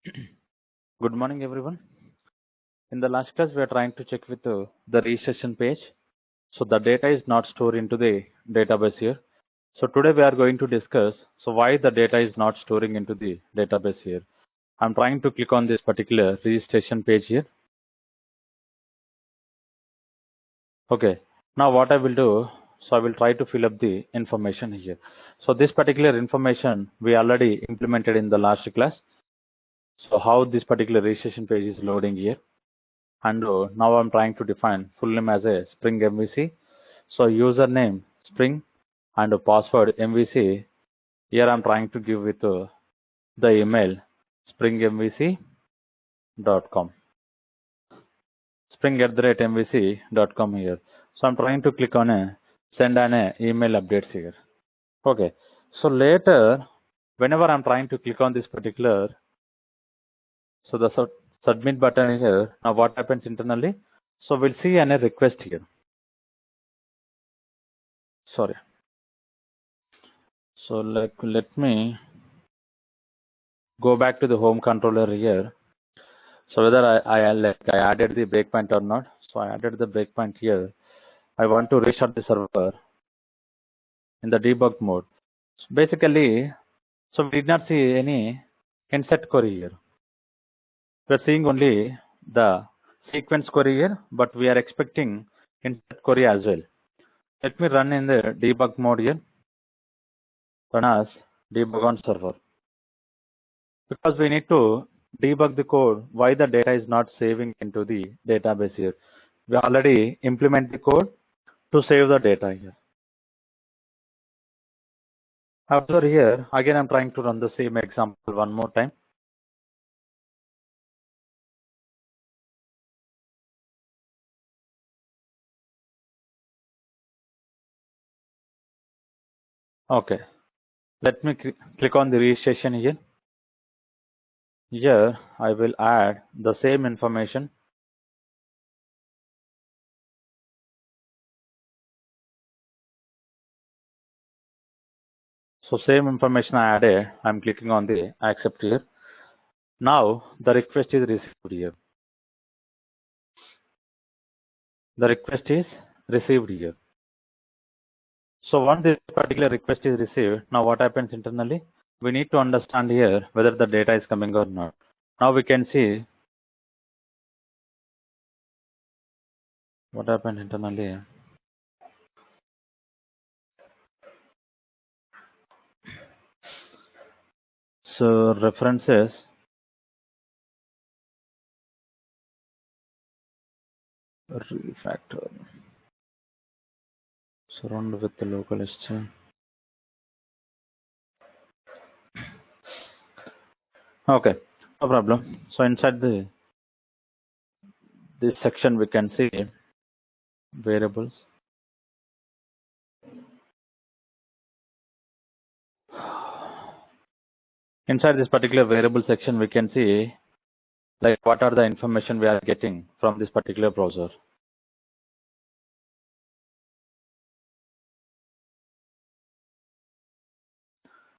Good morning, everyone. In the last class, we are trying to check with the registration page. So the data is not stored into the database here. So today we are going to discuss why the data is not storing into the database here. I'm trying to click on this particular registration page here. Okay. Now what I will do, I will try to fill up the information here. So this particular information we already implemented in the last class. So how this particular registration page is loading here. And now I'm trying to define full name as a Spring MVC. So username Spring and password MVC. Here I'm trying to give with the email springmvc.com. spring@mvc.com here. So I'm trying to click on a send an email updates here. Okay. So later, whenever I'm trying to click on this particular, so the submit button here. Now what happens internally? So we'll see a request here. Sorry. So let me go back to the home controller here. So whether I added the breakpoint or not. So I added the breakpoint here. I want to restart the server in the debug mode. So basically, so we did not see any insert query here. We are seeing only the sequence query here, but we are expecting insert query as well. Let me run in the debug mode here. Run as debug on server. Because we need to debug the code why the data is not saving into the database here. We already implement the code to save the data here. After here, again I'm trying to run the same example one more time. Okay, let me click on the registration here. Here I will add the same information. So same information I added, I'm clicking on the accept here. Now the request is received here. The request is received here. So once this particular request is received, now what happens internally? We need to understand here whether the data is coming or not. Now we can see what happened internally. So references refactor surround with the local HTML. Okay, no problem. So inside this section we can see variables. Inside this particular variable section we can see like what are the information we are getting from this particular browser.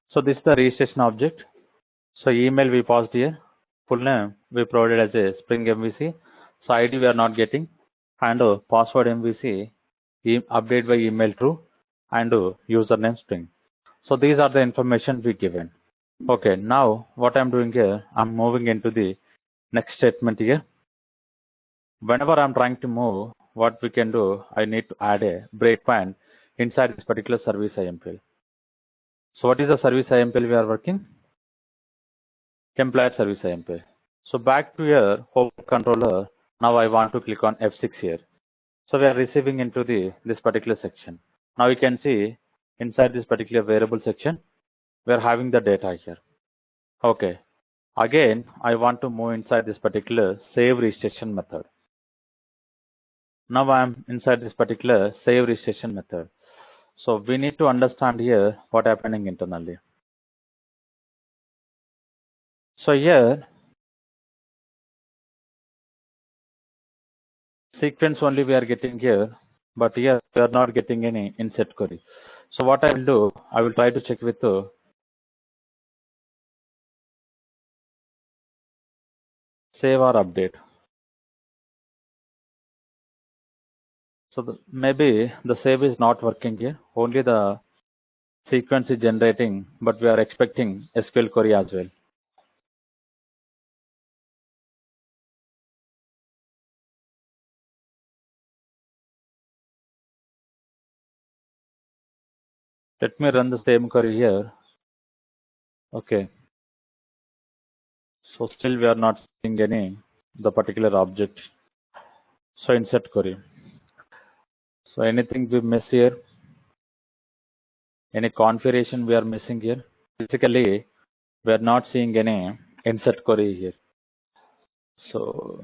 So this is the registration object. So email we passed here, full name we provided as a Spring MVC. So ID we are not getting, and password MVC update by email true, and username Spring. So these are the information we given. Okay, now what I'm doing here, I'm moving into the next statement here. Whenever I'm trying to move, what we can do, I need to add a breakpoint inside this particular service IMPL. So what is the service IMPL we are working? Employer service IMPL. So back to your home controller. Now I want to click on F6 here. So we are receiving into this particular section. Now you can see inside this particular variable section, we are having the data here. Okay. Again, I want to move inside this particular save registration method. Now I'm inside this particular save registration method. So we need to understand here what happening internally. So here sequence only we are getting here, but here we are not getting any insert query. So what I will do, I will try to check with save or update. So maybe the save is not working here. Only the sequence is generating, but we are expecting SQL query as well. Let me run the same query here. Okay. So still we are not seeing any the particular object. So insert query. So anything we miss here? Any configuration we are missing here? Basically, we are not seeing any insert query here. So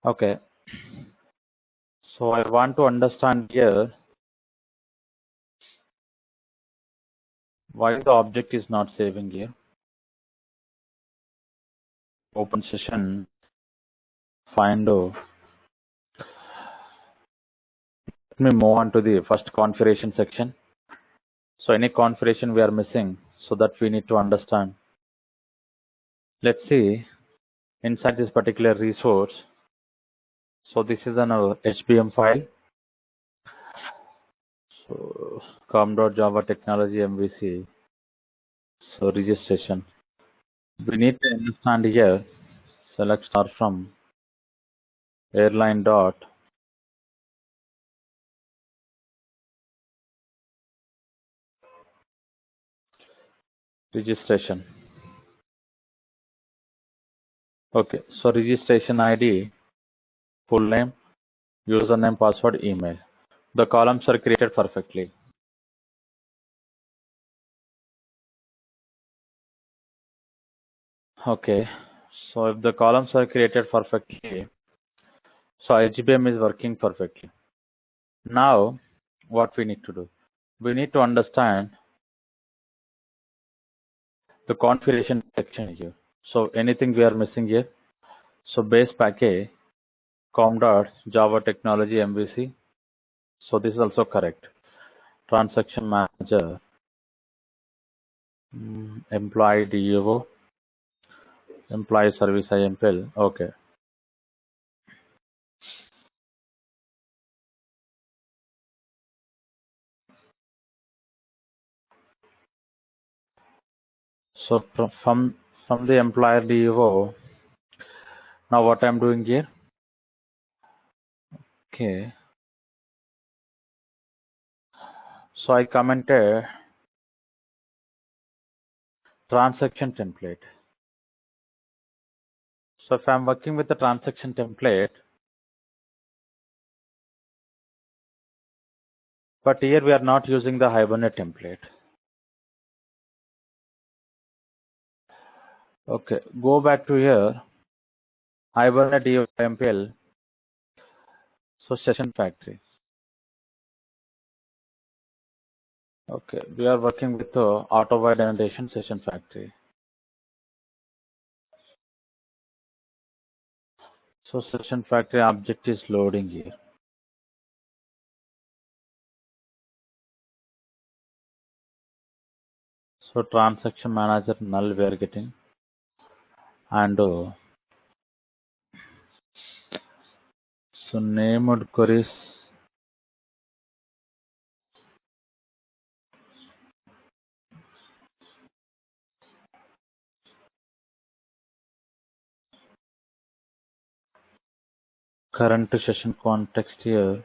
okay. So I want to understand here why the object is not saving here. Open session, find. Let me move on to the first configuration section. So any configuration we are missing, so that we need to understand. Let's see inside this particular resource. So this is an HBM file. So com.java technology MVC. So registration. We need to understand here. Select star from airline dot registration. Okay, so registration ID, full name, username, password, email. The columns are created perfectly. Okay, so if the columns are created perfectly, so HBM is working perfectly. Now, what we need to do? We need to understand the configuration section here. So anything we are missing here? So base package com.java technology MVC. So this is also correct. Transaction manager, employee DEO, employee service IMPL. Okay. So from the employer DEO, now what I'm doing here? Okay. So I commented transaction template. So if I'm working with the transaction template, but here we are not using the Hibernate template. Okay, go back to here, Hibernate DEO MPL, so session factory. Okay, we are working with the auto wide annotation session factory. So session factory object is loading here. So transaction manager null we are getting, and so named queries. Current session context here.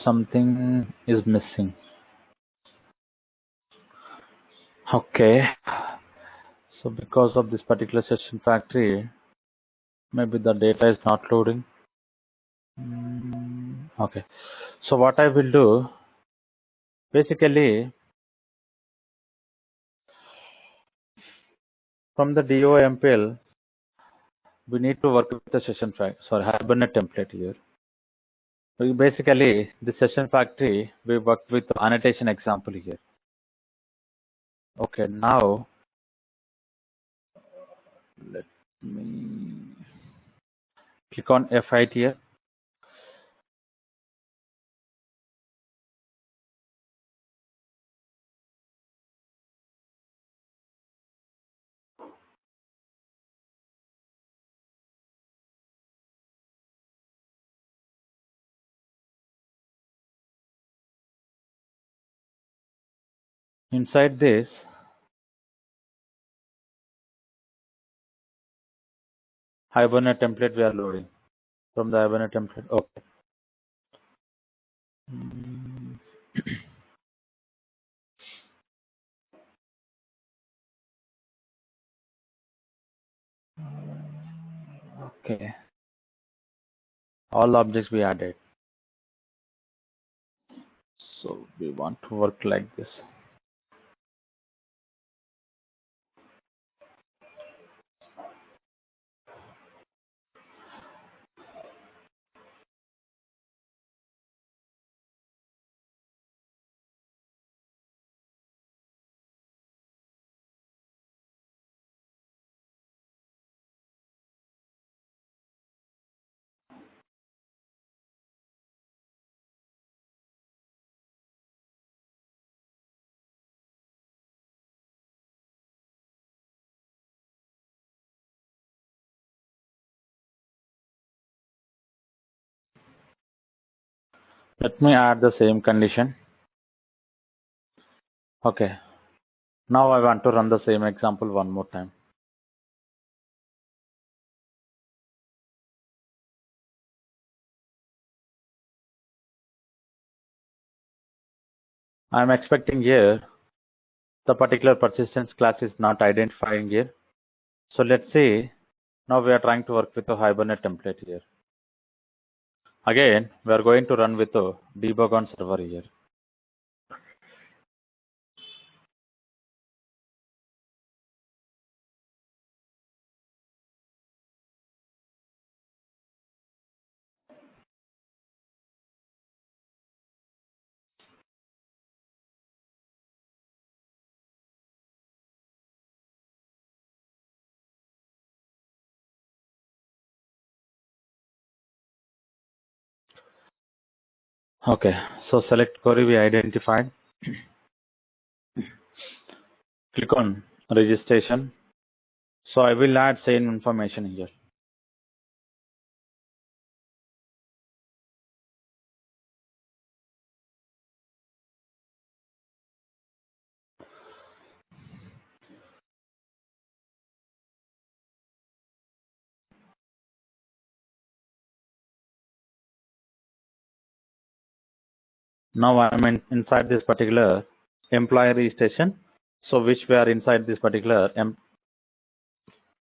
Something is missing. Okay. So because of this particular session factory, maybe the data is not loading. Okay. So what I will do, basically from the DOMPL, we need to work with the session factory, sorry, Hibernate template here. Basically, the session factory, we worked with annotation example here. Okay, now let me click on F8 here. Inside this, Hibernate template we are loading from the Hibernate template. Okay. Mm, Okay. All objects we added. So we want to work like this. Let me add the same condition. Okay. Now I want to run the same example one more time. I'm expecting here the particular persistence class is not identifying here. So let's see. Now we are trying to work with a Hibernate template here. Again, we are going to run with a debug on server here. Okay, so select query we identified. Click on registration. So I will add same information here. Now I'm inside this particular employee registration. So which we are inside this particular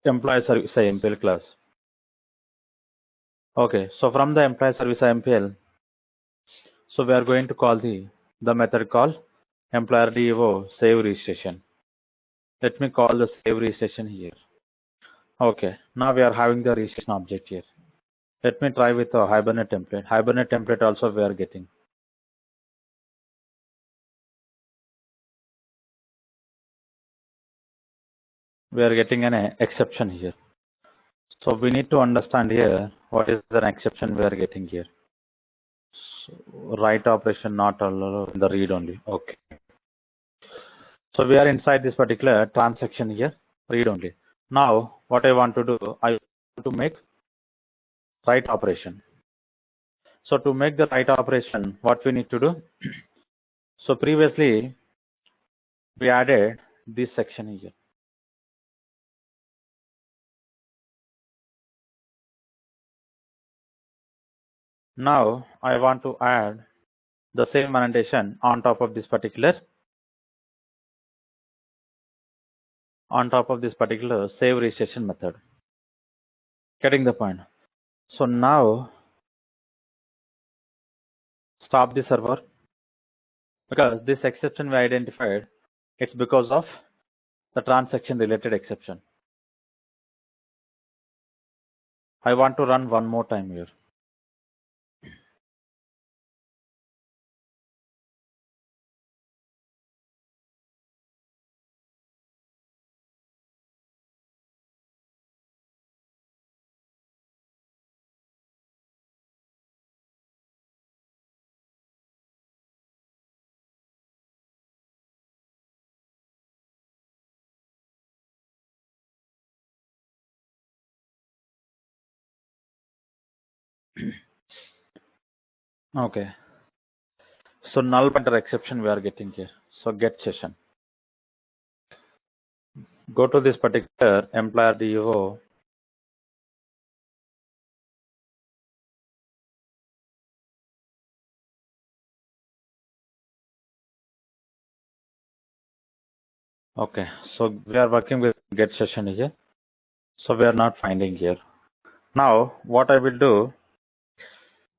employee service MPL class. Okay, so from the employee service MPL, so we are going to call the method called employer DEO save registration. Let me call the save registration here. Okay, now we are having the registration object here. Let me try with a Hibernate template. Hibernate template also we are getting. We are getting an exception here. So we need to understand here what is an exception we are getting here. So write operation not allowed in the read only. Okay. So we are inside this particular transaction here, read only. Now what I want to do, I want to make write operation. So to make the write operation, what we need to do? So previously we added this section here. Now I want to add the same annotation on top of this particular save registration method. Getting the point. So now stop the server because this exception we identified, it's because of the transaction related exception. I want to run one more time here. Okay. So null pointer exception we are getting here. So get session. Go to this particular employer DO. Okay. So we are working with get session here. So we are not finding here. Now what I will do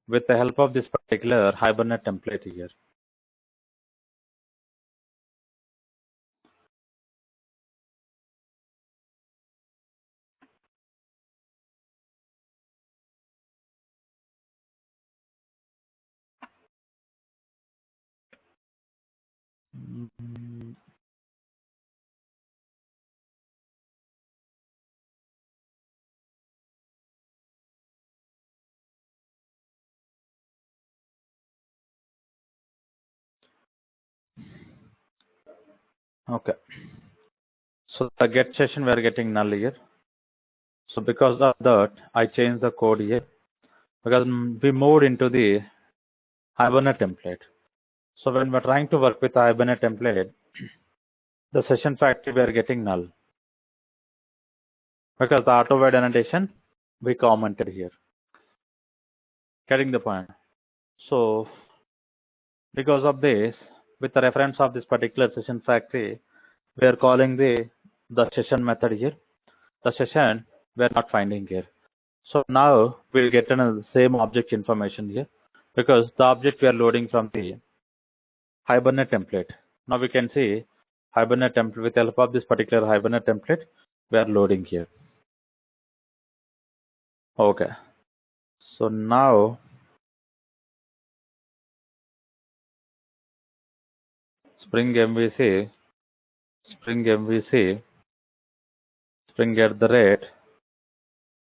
with the help of this particular Hibernate template here. Mm, Okay. So the get session we are getting null here. So because of that, I changed the code here because we moved into the Hibernate template. So when we're trying to work with the Hibernate template, the session factory we are getting null because the auto void annotation we commented here. Getting the point. So because of this, with the reference of this particular session factory, we are calling the session method here. The session we are not finding here. So now we'll get another same object information here because the object we are loading from the Hibernate template. Now we can see Hibernate template with the help of this particular Hibernate template we are loading here. Okay. So now Spring MVC, Spring MVC, Spring at the rate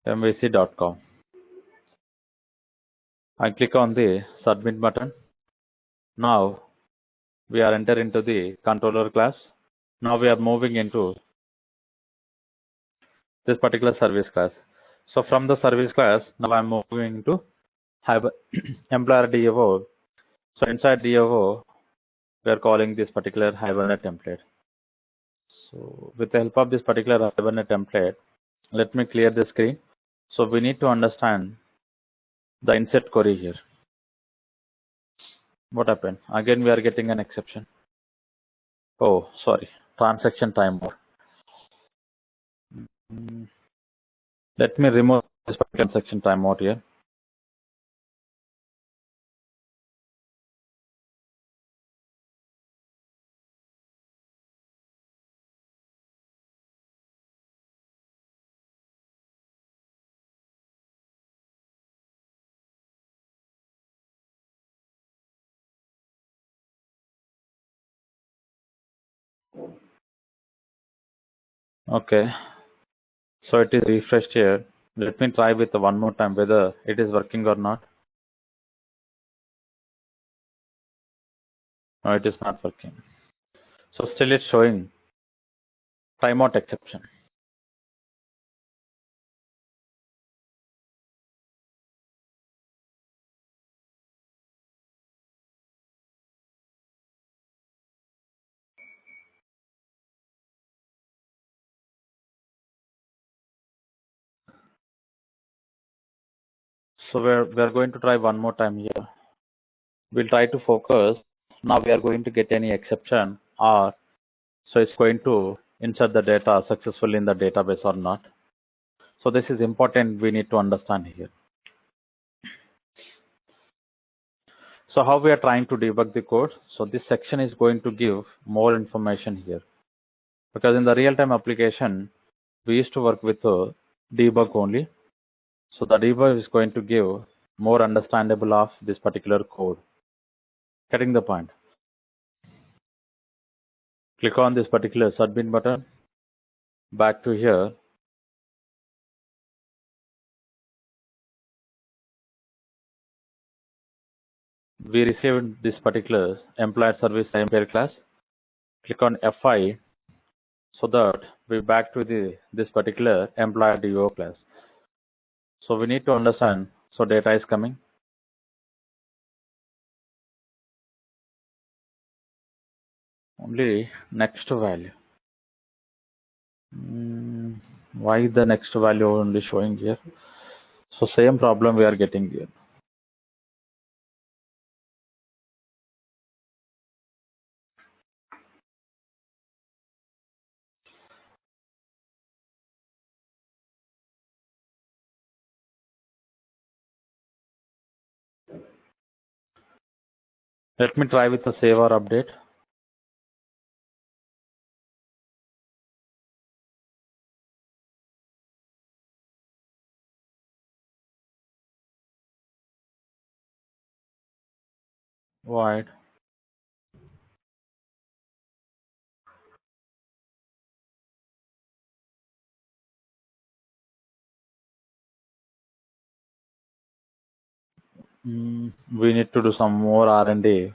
MVC.com. I click on the submit button. Now we are enter into the controller class. Now we are moving into this particular service class. So from the service class, now I'm moving to employer DFO. So inside DFO, we are calling this particular Hibernate template. So with the help of this particular Hibernate template, let me clear the screen. So we need to understand the insert query here. What happened? Again, we are getting an exception. Oh, sorry. Transaction timeout. Let me remove this transaction timeout here. Okay. So it is refreshed here. Let me try with one more time whether it is working or not. No, it is not working. So still it's showing timeout exception. So we're going to try one more time here. We'll try to focus. Now we are going to get any exception or so it's going to insert the data successfully in the database or not. So this is important. We need to understand here. So how we are trying to debug the code. So this section is going to give more information here because in the real-time application, we used to work with debug only. So the debug is going to give more understandable of this particular code. Getting the point. Click on this particular submit button. Back to here. We received this particular employer service employer class. Click on FI so that we back to this particular employer DO class. So we need to understand. So data is coming. only next value. Why the next value only showing here? So same problem we are getting here. Let me try with the save or update. Void. We need to do some more R&D.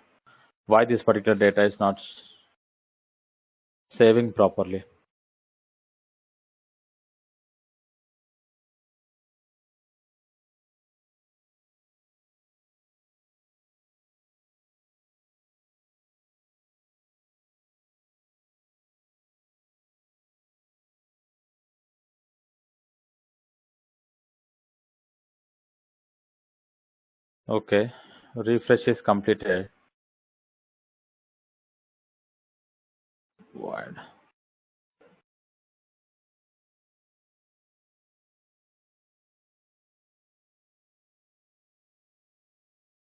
Why this particular data is not saving properly? Okay, refresh is completed. Void.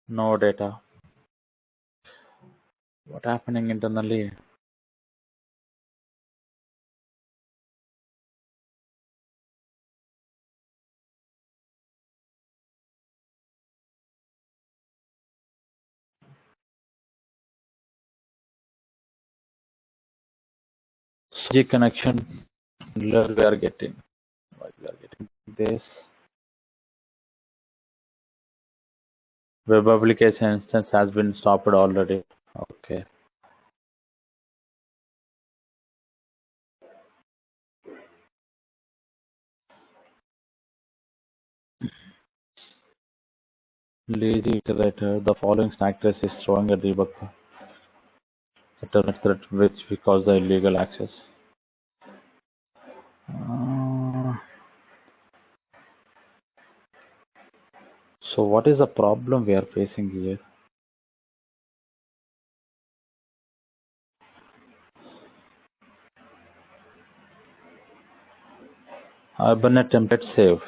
No data. What happening internally? G connection. We are getting. Why we are getting this? Web application instance has been stopped already. Okay. Lazy iterator. The following snack trace is throwing a debug internet threat which we cause the illegal access. So what is the problem we are facing here? Hibernate template save.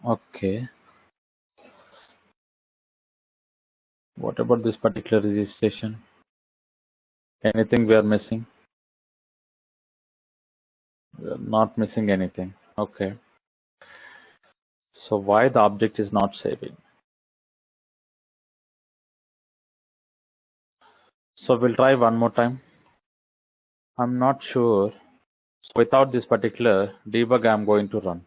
Okay. What about this particular registration? Anything we are missing? We are not missing anything. Okay. So why the object is not saving? So we'll try one more time. I'm not sure. So without this particular debug, I'm going to run.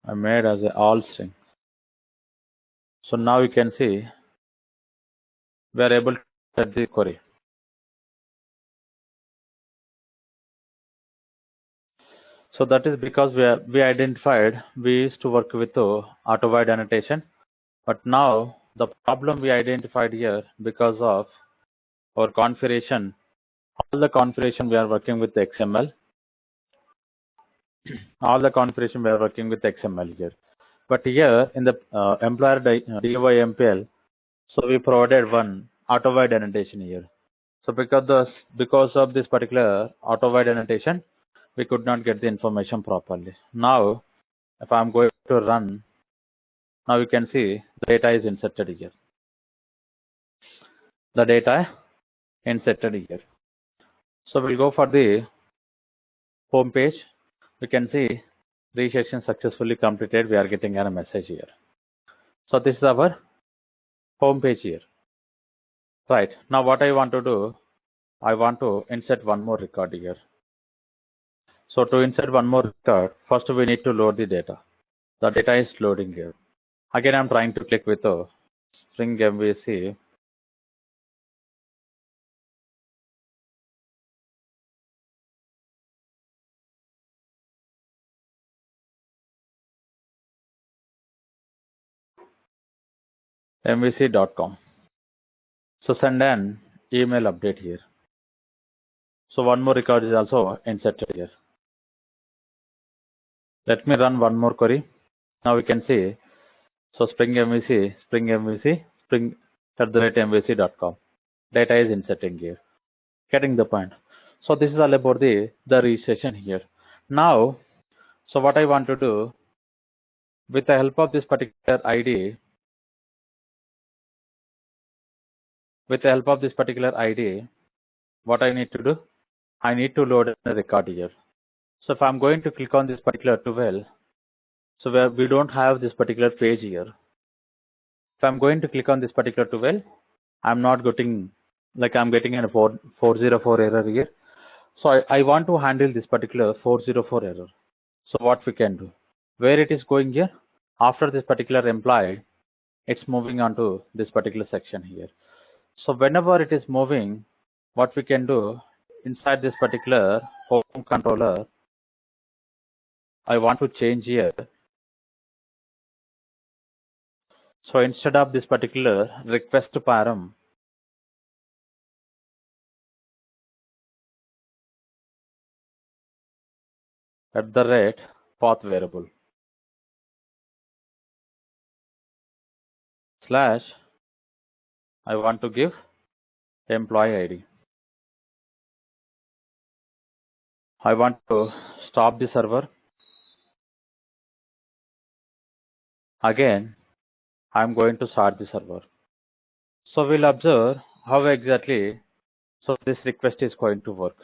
I made as a all string. So now you can see we are able to set the query. So that is because we identified we used to work with auto void annotation, but now the problem we identified here because of our configuration, all the configuration we are working with XML, all the configuration we are working with XML here. But here in the employer DOI MPL, so we provided one auto void annotation here. So because of this particular auto-wide annotation, we could not get the information properly. Now, if I'm going to run, now you can see the data is inserted here. The data inserted here. So we'll go for the home page. We can see registration successfully completed. We are getting a message here. So this is our home page here. Right. Now what I want to do, I want to insert one more record here. So to insert one more record, first we need to load the data. The data is loading here. Again, I'm trying to click with a Spring MVC. MVC.com. So send an email update here. So one more record is also inserted here. Let me run one more query. Now we can see, so Spring MVC, spring@MVC.com. Data is inserting here. Getting the point. So this is all about the registration here. Now, so what I want to do, with the help of this particular ID, what I need to do, I need to load a record here. So if I'm going to click on this particular 12, so where we don't have this particular page here. If I'm going to click on this particular 12, I'm not getting, like I'm getting a 404 error here. So I want to handle this particular 404 error. So what we can do, where it is going here, after this particular employee, it's moving on to this particular section here. So whenever it is moving, what we can do, inside this particular home controller, I want to change here. So instead of this particular request param, @path variable slash, I want to give employee ID. I want to stop the server. Again, I'm going to start the server. So we'll observe how exactly so this request is going to work.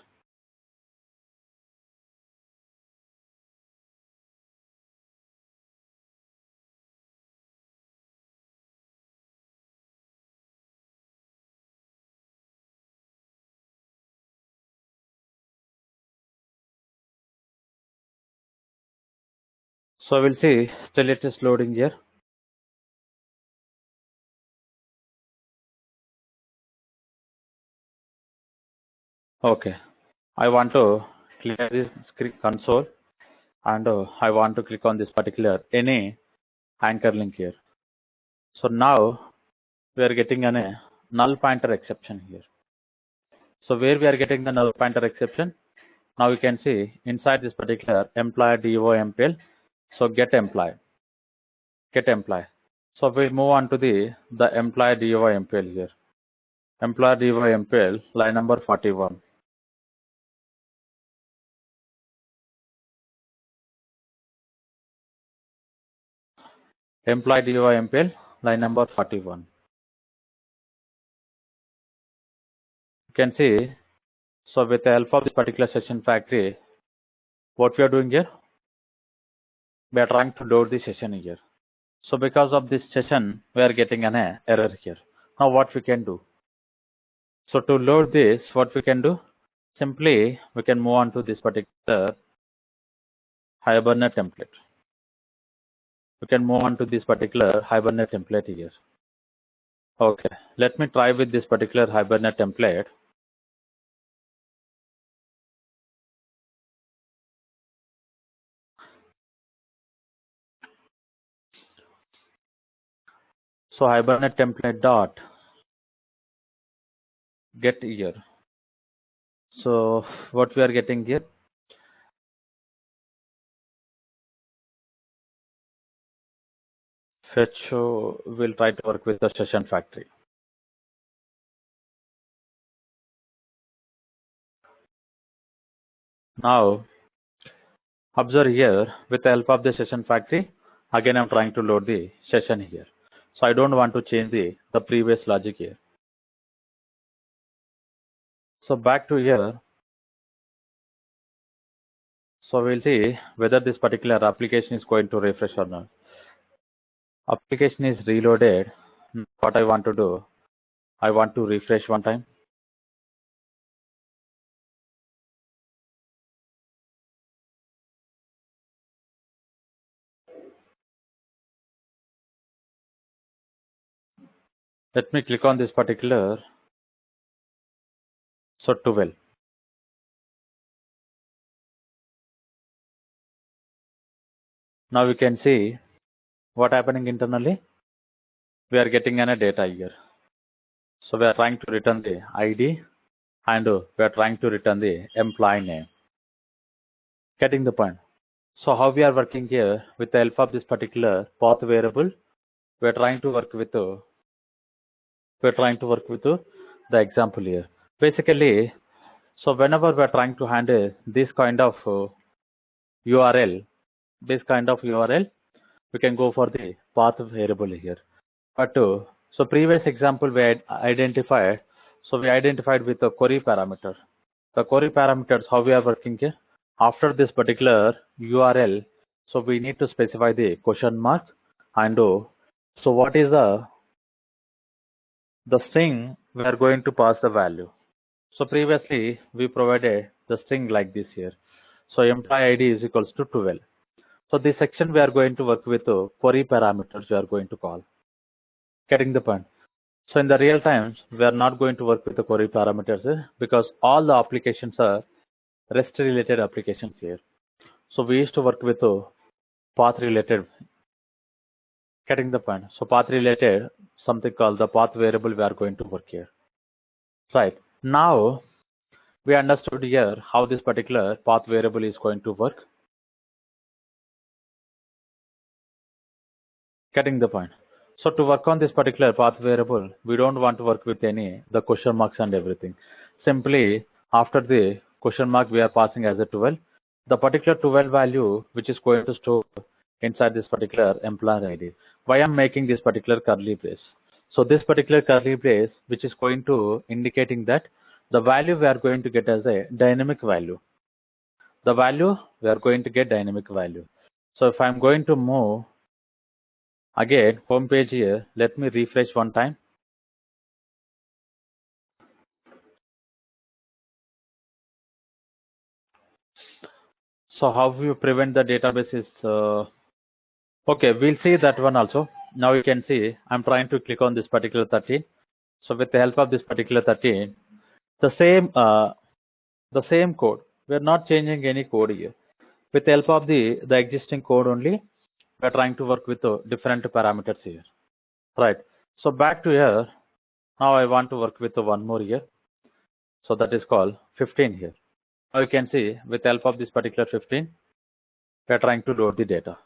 So we'll see, still it is loading here. Okay, I want to clear this script console and I want to click on this particular any anchor link here. So now we are getting a null pointer exception here. So where we are getting the null pointer exception, now you can see inside this particular employee DOMPL. So get employee. So we'll move on to the employee DOMPL here. Employee DOMPL line number 41. Employee DOMPL line number 41. You can see, so with the help of this particular session factory, what we are doing here, we are trying to load the session here. So because of this session, we are getting an error here. Now what we can do? So to load this, what we can do? Simply, we can move on to this particular Hibernate template. We can move on to this particular Hibernate template here. Okay, let me try with this particular Hibernate template. So Hibernate template dot get here. So what we are getting here? Fetch will try to work with the session factory. Now observe here with the help of the session factory. Again, I'm trying to load the session here. So I don't want to change the previous logic here. So back to here. So we'll see whether this particular application is going to refresh or not. Application is reloaded. What I want to do, I want to refresh one time. Let me click on this particular, so 12. Now we can see what happening internally. We are getting a data here. So we are trying to return the ID and we are trying to return the employee name. Getting the point. So how we are working here with the help of this particular path variable, we are trying to work with the example here. Basically, so whenever we are trying to handle this kind of URL, we can go for the path variable here. But so previous example we had identified, so we identified with the query parameter. The query parameters, how we are working here. After this particular URL, so we need to specify the question mark and so what is the string we are going to pass the value. So previously we provided the string like this here. So employee ID is equals to 12. So this section we are going to work with query parameters we are going to call. Getting the point. So in the real times, we are not going to work with the query parameters because all the applications are REST related applications here. So we used to work with path related. Getting the point. So path related, something called the path variable we are going to work here. Right. Now we understood here how this particular path variable is going to work. Getting the point. So to work on this particular path variable, we don't want to work with the question marks and everything. Simply after the question mark we are passing as a 12. The particular 12 value which is going to store inside this particular employer ID. Why I'm making this particular curly brace? So this particular curly brace which is going to indicating that the value we are going to get as a dynamic value. The value we are going to get dynamic value. So if I'm going to move again home page here, let me refresh one time. So how you prevent the database is okay, we'll see that one also. Now you can see I'm trying to click on this particular 13. So with the help of this particular 13, the same code. We're not changing any code here. With the help of the existing code only, we're trying to work with different parameters here. Right. So back to here. Now I want to work with one more here. So that is called 15 here. Now you can see with the help of this particular 15, we're trying to load the data.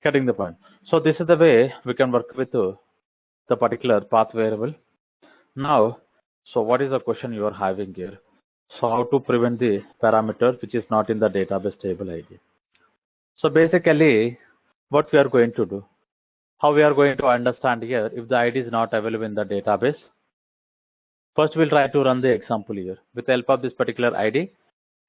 Getting the point. So this is the way we can work with the particular path variable. Now, so what is the question you are having here? So how to prevent the parameter which is not in the database table ID? So basically, what we are going to do, how we are going to understand here if the ID is not available in the database. First, we'll try to run the example here. With the help of this particular ID,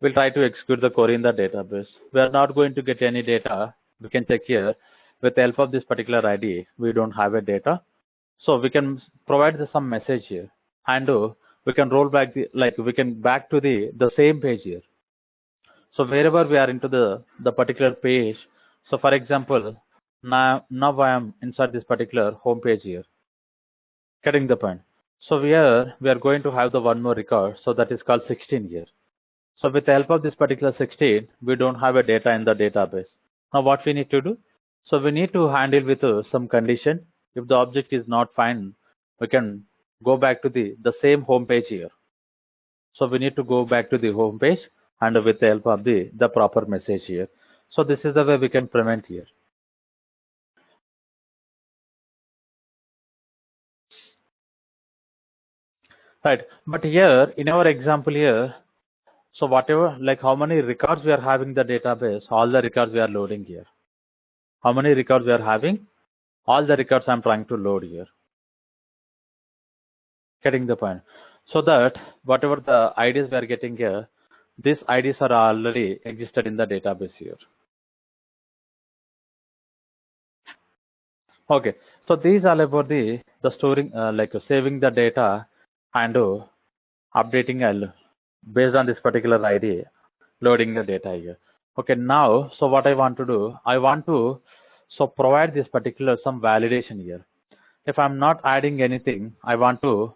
we'll try to execute the query in the database. We are not going to get any data. We can check here. With the help of this particular ID, we don't have a data. So we can provide some message here. And we can roll back we can back to the same page here. So wherever we are into the particular page, so for example, now I am inside this particular home page here. Getting the point. So we are going to have the one more record, so that is called 16 here. So with the help of this particular 16, we don't have a data in the database. Now what we need to do? So we need to handle with some condition. If the object is not found, we can go back to the same home page here. So we need to go back to the home page and with the help of the proper message here. So this is the way we can prevent here. Right. But here in our example here, So whatever, like how many records we are having the database, all the records we are loading here. How many records we are having? All the records I'm trying to load here. Getting the point. So that whatever the IDs we are getting here, these IDs are already existed in the database here. Okay. So these are about the storing, like saving the data and updating based on this particular ID, loading the data here. Okay. Now, so what I want to do, I want to provide this particular some validation here. If I'm not adding anything, I want to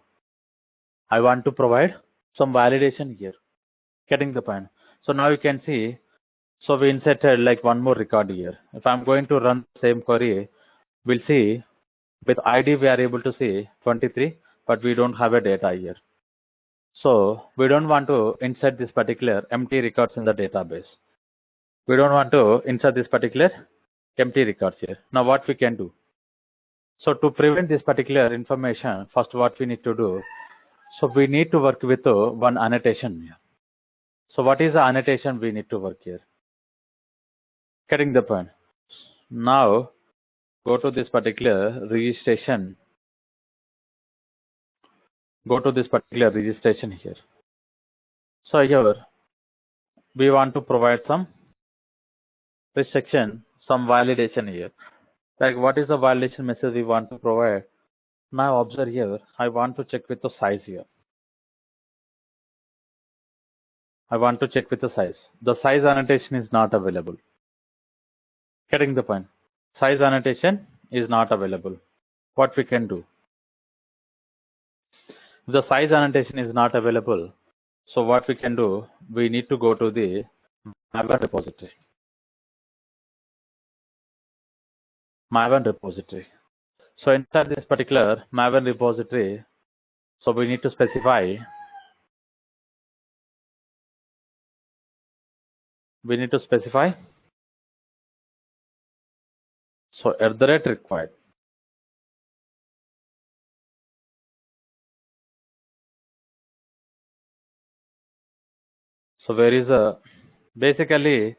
provide some validation here. Getting the point. So now you can see, so we inserted like one more record here. If I'm going to run the same query, we'll see with ID we are able to see 23, but we don't have a data here. So we don't want to insert this particular empty records in the database. We don't want to insert this particular empty records here. Now what we can do? So to prevent this particular information, first what we need to do, so we need to work with one annotation here. So what is the annotation we need to work here? Getting the point. Now go to this particular registration. Go to this particular registration here. So here we want to provide some restriction, some validation here. Like what is the validation message we want to provide? Now observe here, I want to check with the size here. I want to check with the size. The size annotation is not available. Getting the point. Size annotation is not available. What we can do? If the size annotation is not available, so what we can do, we need to go to the Maven repository. Maven repository. So inside this particular Maven repository, so we need to specify, so @ required. So where is a, basically,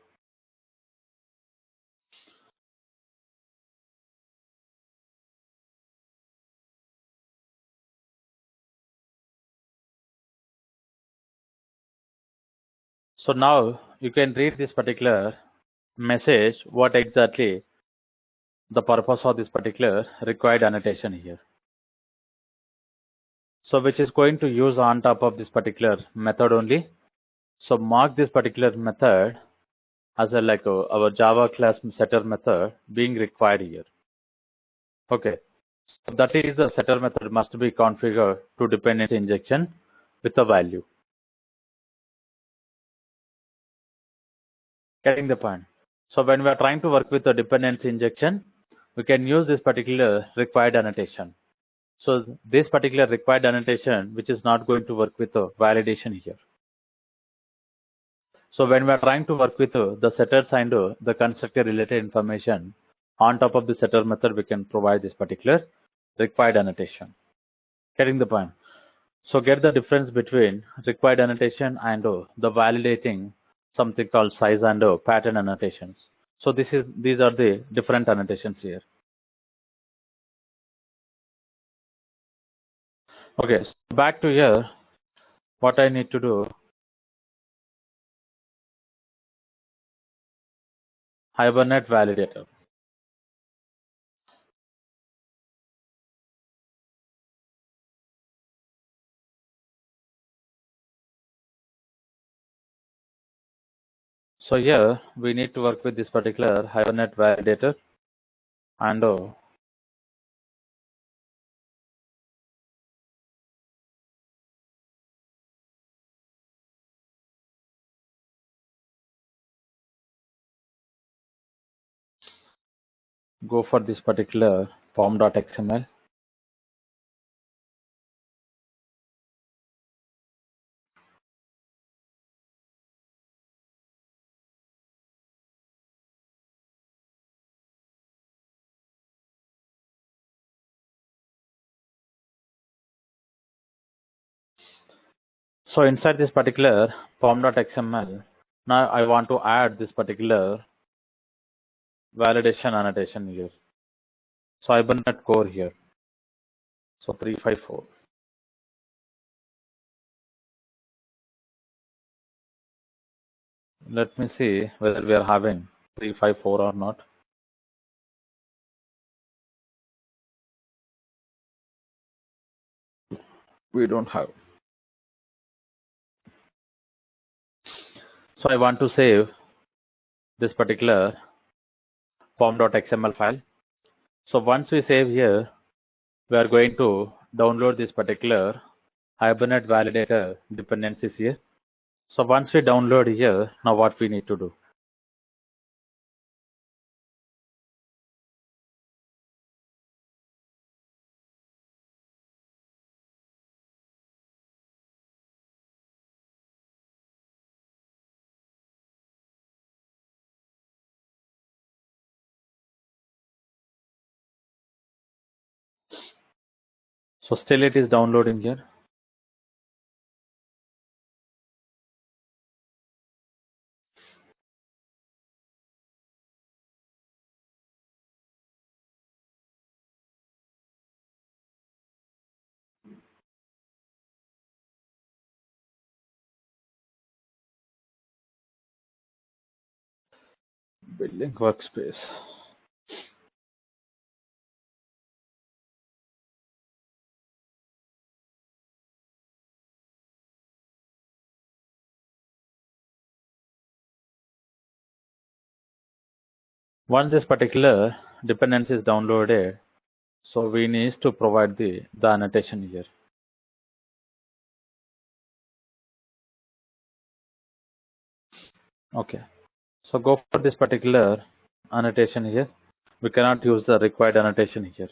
so now you can read this particular message, what exactly the purpose of this particular required annotation here. So which is going to use on top of this particular method only. So mark this particular method as a like our Java class setter method being required here. Okay. So that is the setter method must be configured to dependency injection with a value. Getting the point. So when we are trying to work with the dependency injection, we can use this particular required annotation. So this particular required annotation, which is not going to work with the validation here. So when we are trying to work with the setters and the constructor related information, on top of the setter method, we can provide this particular required annotation. Getting the point. So get the difference between required annotation and the validating something called size and pattern annotations. So these are the different annotations here. Okay, so back to here, what I need to do, Hibernate validator. So here we need to work with this particular Hibernate validator and go for this particular form.xml. So inside this particular form.xml, now I want to add this particular validation annotation here. So Hibernate core here. So 354. Let me see whether we are having 354 or not. We don't have. So I want to save this particular form.xml file. So once we save here, we are going to download this particular Hibernate validator dependencies here. So once we download here, now what we need to do? So still it is downloading here. Building workspace. Once this particular dependency is downloaded, so we need to provide the annotation here. Okay. So go for this particular annotation here. We cannot use the required annotation here.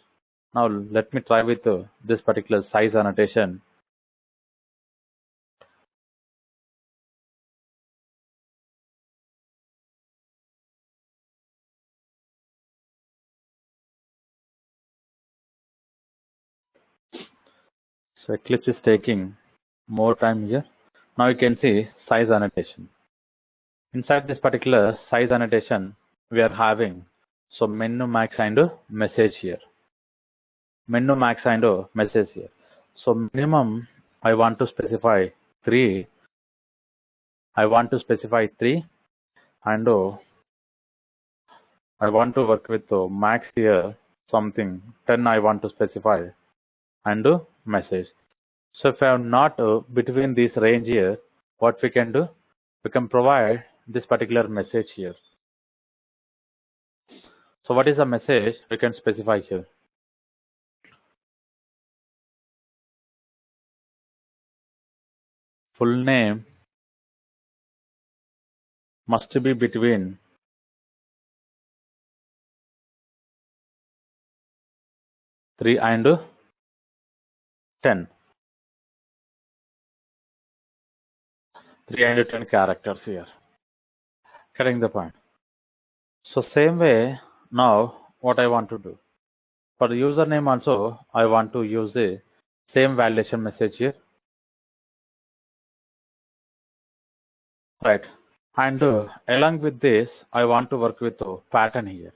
Now let me try with this particular size annotation. So Eclipse is taking more time here. Now you can see size annotation. Inside this particular size annotation, we are having so menu max and message here. Menu max and message here. So minimum I want to specify 3. I want to specify 3 and I want to work with max here something 10 I want to specify and message. So if I am not between this range here, what we can do? We can provide this particular message here. So what is the message we can specify here? Full name must be between 3 and 10. 3 and 10 characters here. Getting the point. So same way, now what I want to do? For the username also, I want to use the same validation message here. Right. And along with this, I want to work with pattern here.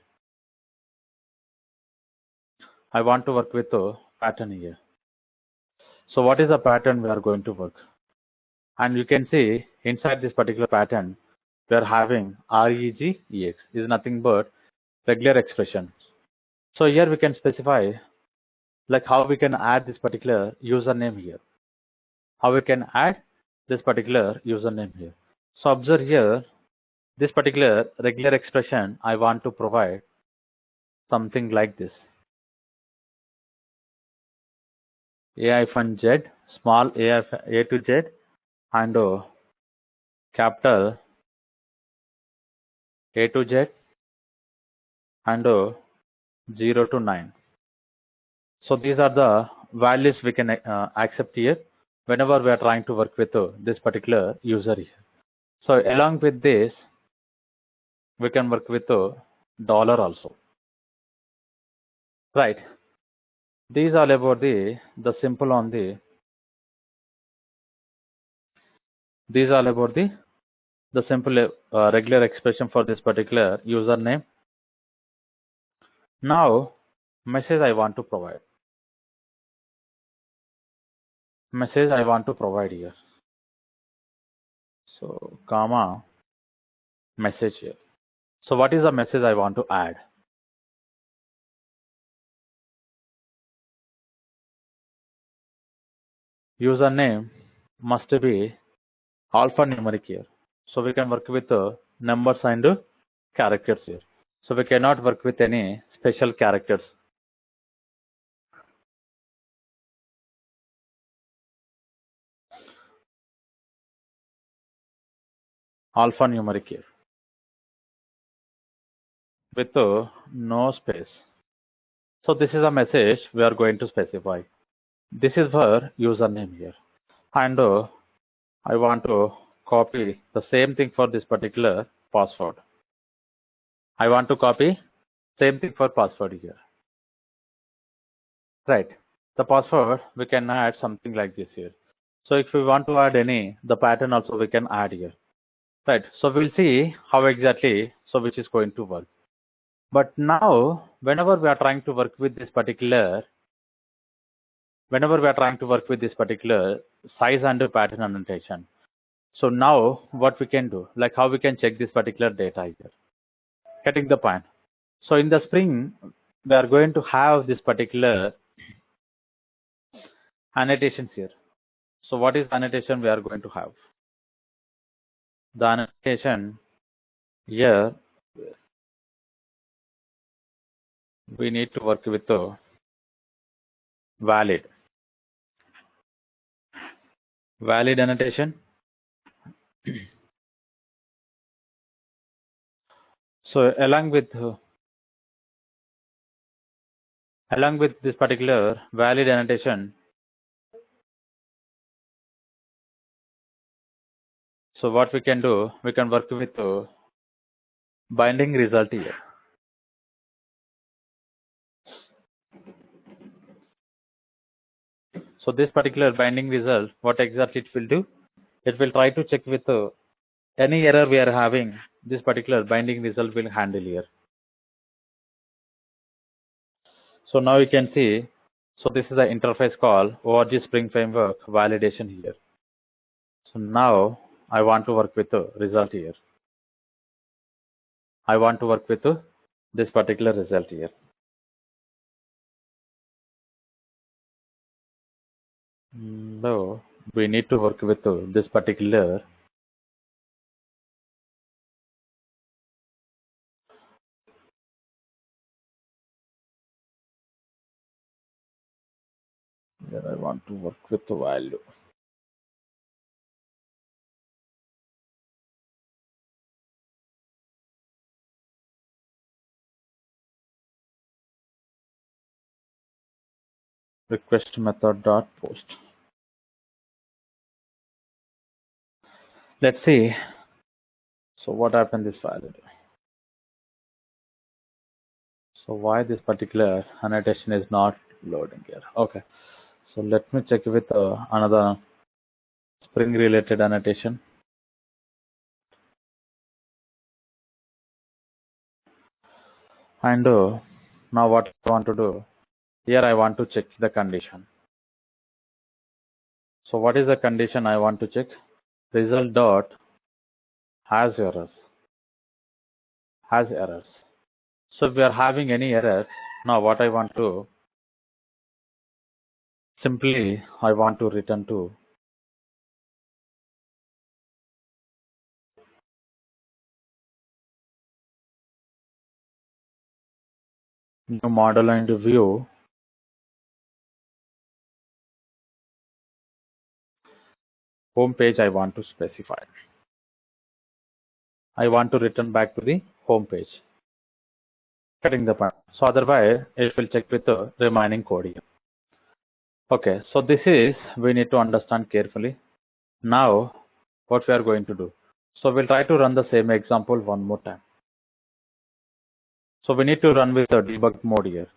I want to work with pattern here. So what is the pattern we are going to work? And you can see inside this particular pattern, we are having regex is nothing but regular expression. So here we can specify like how we can add this particular username here. How we can add this particular username here. So observe here, this particular regular expression, I want to provide something like this. A-Z, small a to z, and capital A to Z, and 0 to 9. So these are the values we can accept here whenever we are trying to work with this particular user here. So along with this, we can work with dollar also. Right. These are about the simple on the These are about the simple regular expression for this particular username. Now, message I want to provide. Message I want to provide here. So, comma, message here. So, what is the message I want to add? Username must be alphanumeric here. So, we can work with numbers and characters here. So, we cannot work with any special characters. Alphanumeric here. With no space. So, this is a message we are going to specify. This is for username here. And I want to copy the same thing for this particular password. I want to copy same thing for password here. Right. The password, we can add something like this here. So if we want to add any, the pattern also we can add here. Right. So we'll see how exactly, so which is going to work. But now, whenever we are trying to work with this particular size and pattern annotation. So now what we can do, like how we can check this particular data here. Getting the point. So in the Spring, we are going to have this particular annotations here. So what is annotation we are going to have? The annotation here, we need to work with the valid annotation. So along with this particular valid annotation, so what we can do, we can work with binding result here. So this particular binding result, what exactly it will do? It will try to check with any error we are having. This particular binding result will handle here. So now you can see, so this is the interface called ORG Spring Framework validation here. So now I want to work with the result here. I want to work with this particular result here. No, we need to work with this particular here. I want to work with the value. Request method dot post. Let's see. So what happened this valid? So why this particular annotation is not loading here? Okay. So let me check with another Spring related annotation. And now what I want to do, here I want to check the condition. So what is the condition I want to check? Result dot has errors. So if we are having any errors, now what I want to, simply I want to return to new model and view. Home page I want to specify. I want to return back to the home page. Getting the point. So otherwise it will check with the remaining code here. Okay, so this is, we need to understand carefully. Now what we are going to do. So we'll try to run the same example one more time. So we need to run with the debug mode here,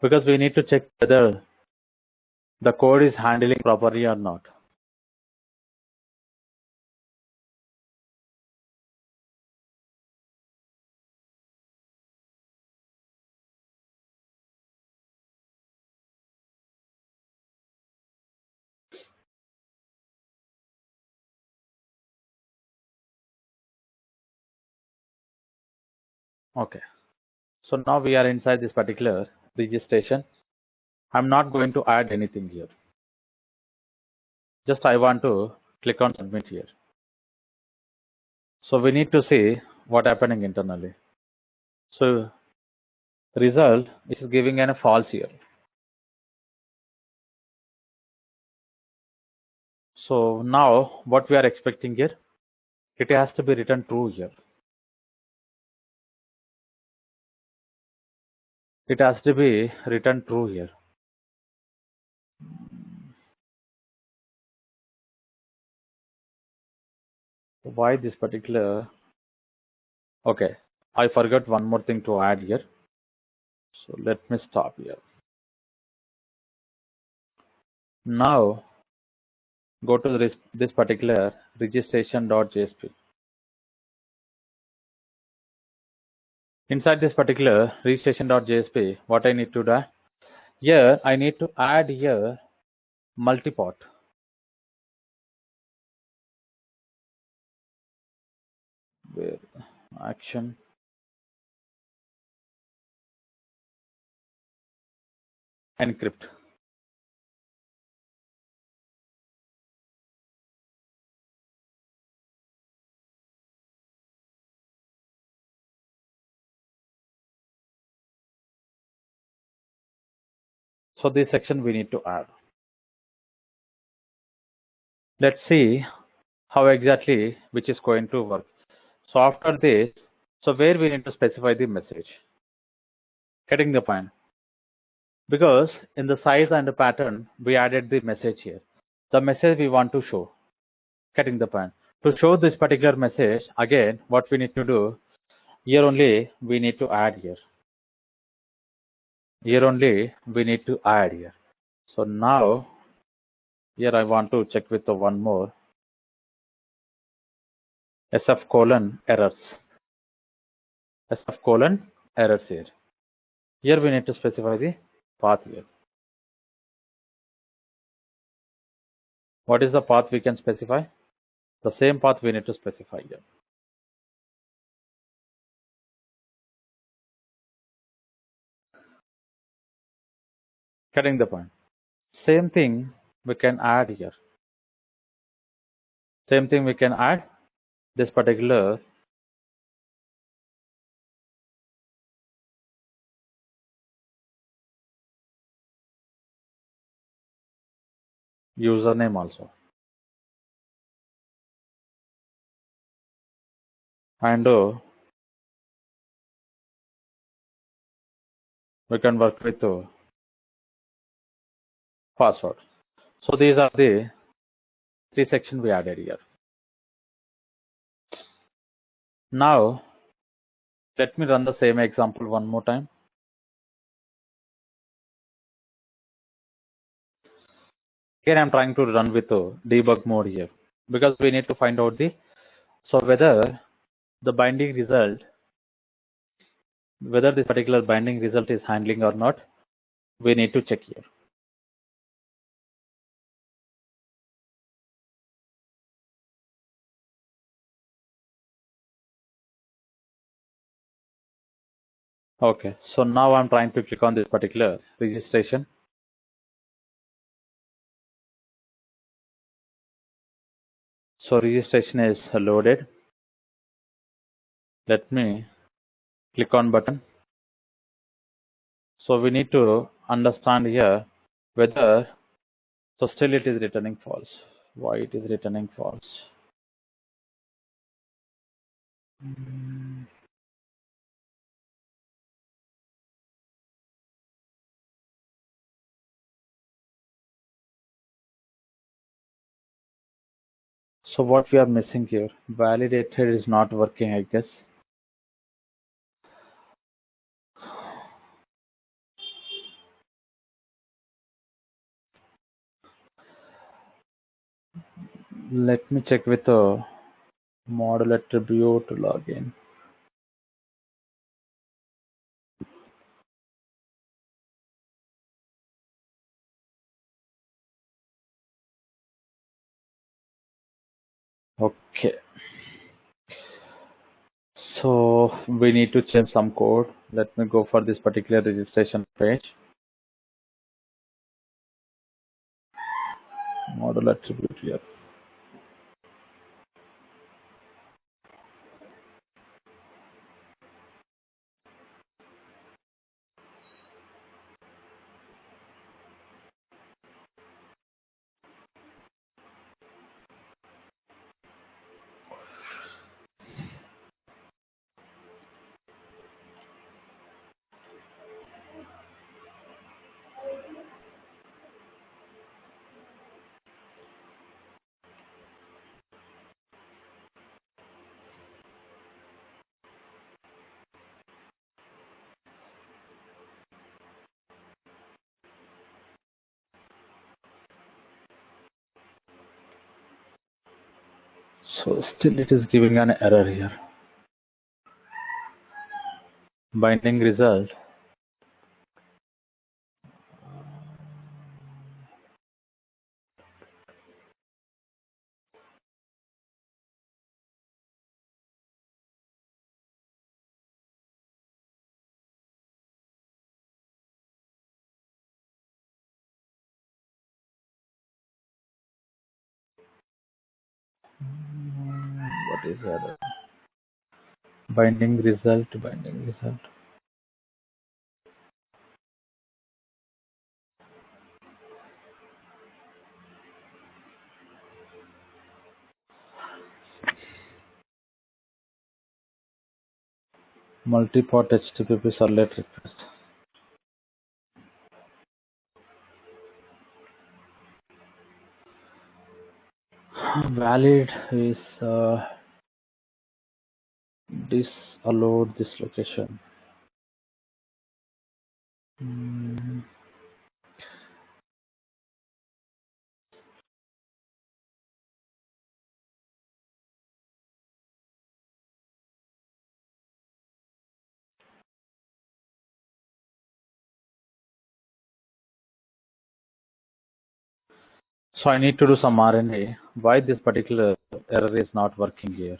because we need to check whether the code is handling properly or not. Okay. So now we are inside this particular registration. I'm not going to add anything here. Just I want to click on submit here. So we need to see what happening internally. So result is giving a false here. So now what we are expecting here, it has to be written true here. It has to be written true here. Why this particular? Okay, I forgot one more thing to add here. So let me stop here. Now go to this particular registration.jsp. Inside this particular registration.jsp, what I need to do here, I need to add here multipart. Where action encrypt. So this section we need to add. Let's see how exactly which is going to work. So after this, so where we need to specify the message. Getting the point? Because in the size and the pattern, we added the message here. The message we want to show. Getting the point? To show this particular message, again, what we need to do, here only we need to add here. Here only we need to add here. So now, here I want to check with the one more. SF:errors. SF:errors here. Here we need to specify the path here. What is the path we can specify? The same path we need to specify here. Getting the point? Same thing we can add here. Same thing we can add this particular username also. And we can work with password. So these are the three sections we added here. Now let me run the same example one more time. Here I'm trying to run with debug mode here because we need to find out the whether the binding result, whether this particular binding result is handling or not, we need to check here. Okay, so now I'm trying to click on this particular registration. So registration is loaded. Let me click on button. So we need to understand here whether, so still it is returning false. Why it is returning false? So what we are missing here? Validated is not working, I guess. Let me check with the model attribute login. Okay. So we need to change some code. Let me go for this particular registration page. Model attribute here. So still it is giving an error here. Binding result. What is the error? Binding result, binding result. Multi-port HTTP servlet request. Valid is disallowed this location. Hmm. So I need to do some RNA. Why this particular error is not working here?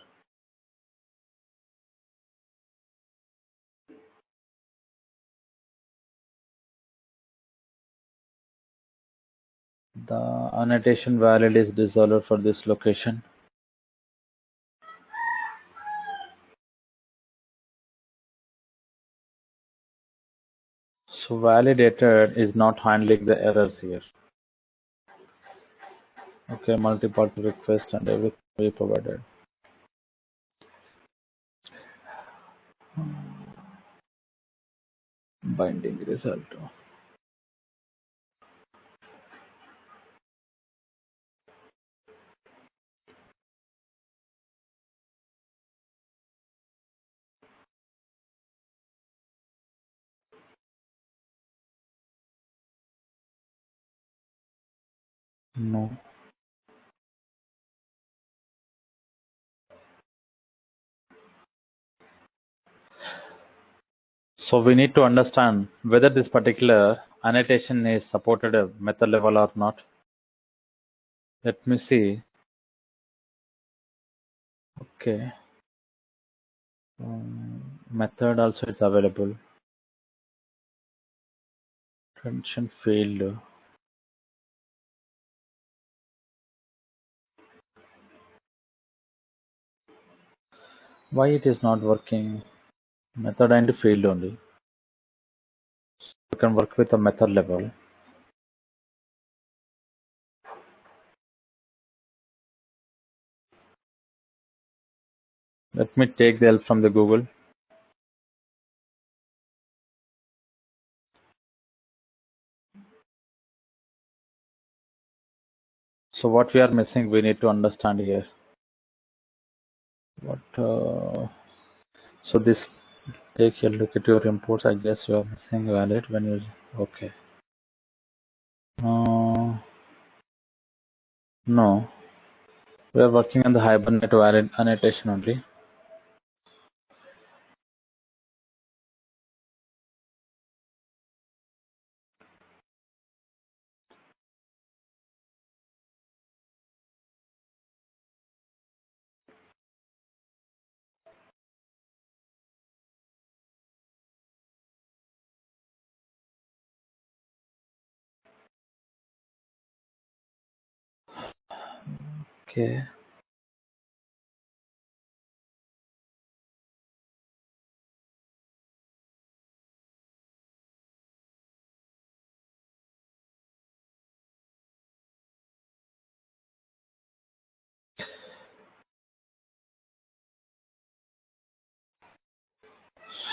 The annotation valid is disallowed for this location. So validated is not handling the errors here. Okay, multi-part request and everything we provided. Binding result. No. So we need to understand whether this particular annotation is supported at method level or not. Let me see. Okay. Method also is available. Function failed. Why it is not working? Method and failed only. You can work with a method level. Let me take the help from the Google. So what we are missing, we need to understand here. What? So this, take a look at your imports. I guess you are missing valid when you. Okay. No. We are working on the Hibernate valid annotation only. Okay.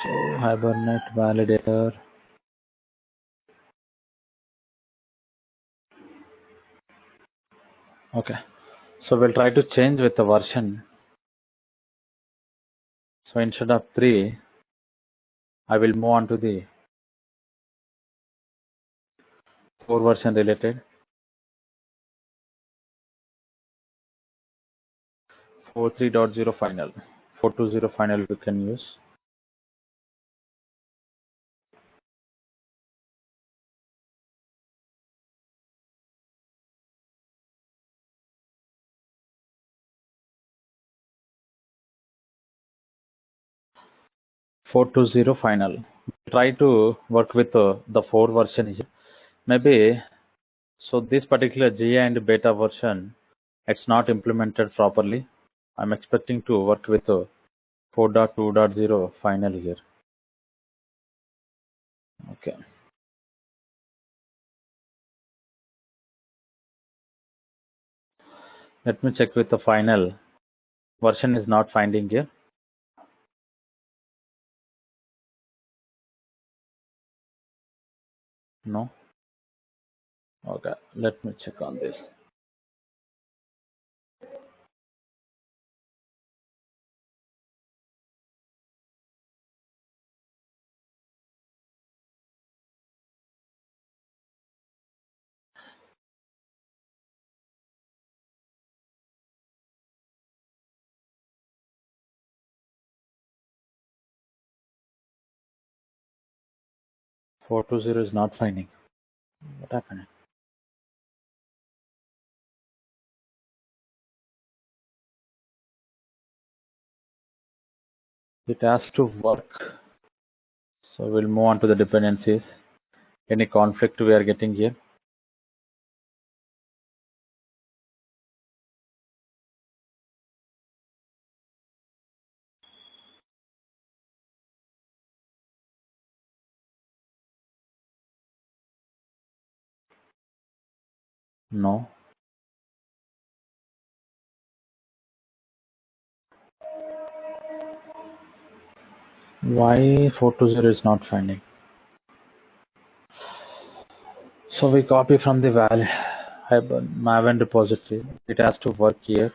So Hibernate validator. Okay. So we'll try to change with the version. So instead of 3, I will move on to the 4 version related. 4.3.0 final. 4.2.0 final we can use. Four to zero final. Try to work with the 4 version here. Maybe so this particular GA and beta version, it's not implemented properly. I'm expecting to work with 4.2.0 final here. Okay. Let me check with the final version is not finding here. No. Okay. Let me check on this. Four to zero is not finding. What happened? It has to work. So we'll move on to the dependencies. Any conflict we are getting here? No. Why 420 is not finding? So we copy from the Maven repository. It has to work here.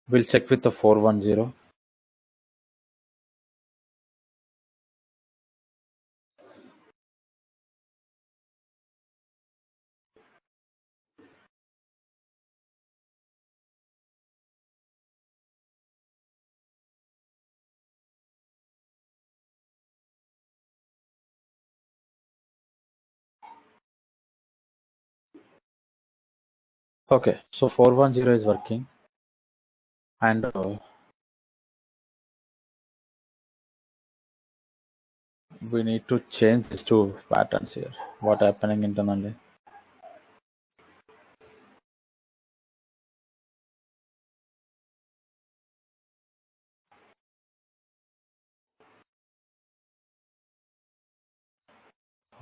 We'll check with the 410. Okay, so 410 is working, and we need to change these two patterns here. What happening internally?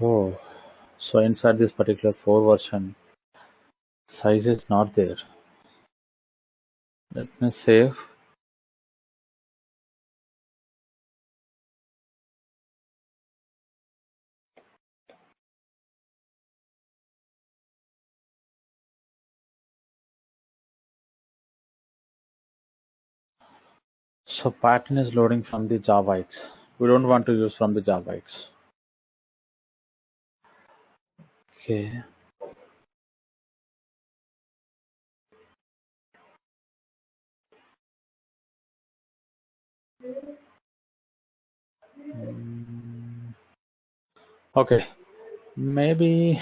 Oh, so inside this particular 4 version, size is not there. Let me save. So pattern is loading from the JavaX. We don't want to use from the JavaX. Okay. Okay. Maybe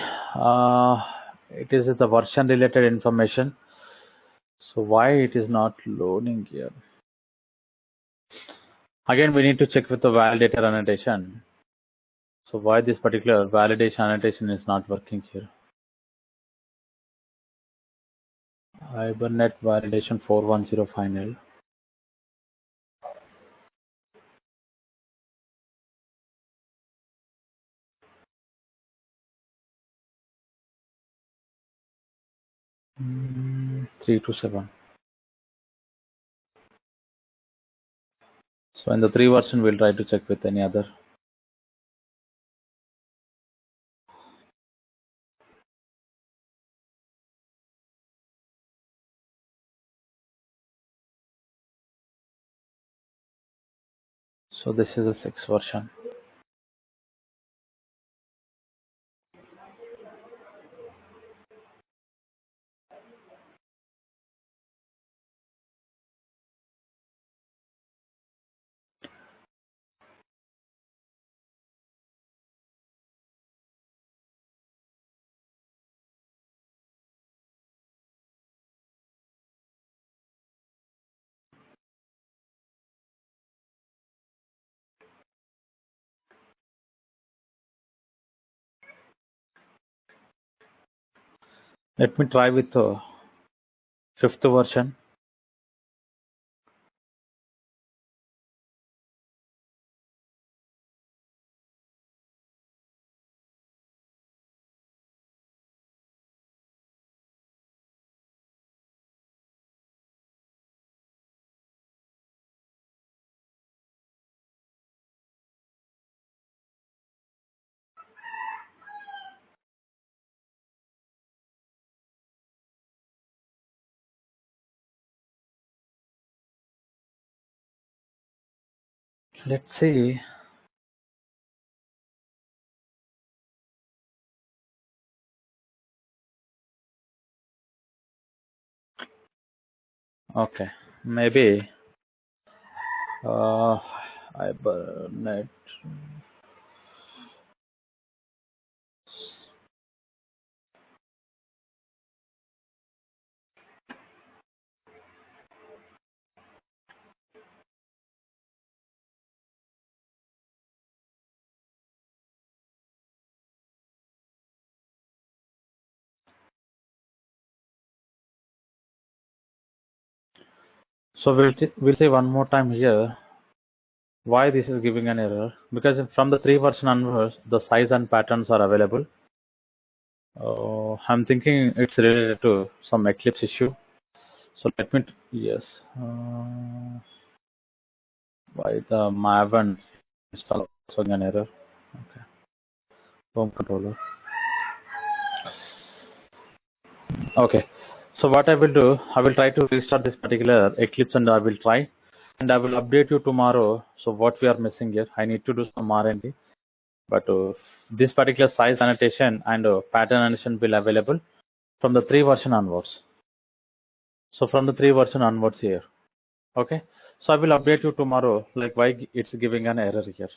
it is the version related information. So why it is not loading here? Again, we need to check with the validator annotation. So why this particular validation annotation is not working here? Hibernate validation 410 final. Mm, 327. So in the 3 version, we'll try to check with any other. So this is a 6 version. Let me try with the 5th version. Let's see. Okay, maybe Hibernate. So we'll say one more time here why this is giving an error, because from the 3 version onwards the size and patterns are available. I'm thinking it's related to some Eclipse issue. So let me yes. Why the Maven install showing an error? Okay, home controller. Okay, so what I will do, I will try to restart this particular Eclipse and I will try, and I will update you tomorrow. So what we are missing here, I need to do some R&D, but this particular size annotation and pattern annotation will available from the 3 version onwards. So from the 3 version onwards here. Okay, so I will update you tomorrow, like why it's giving an error here.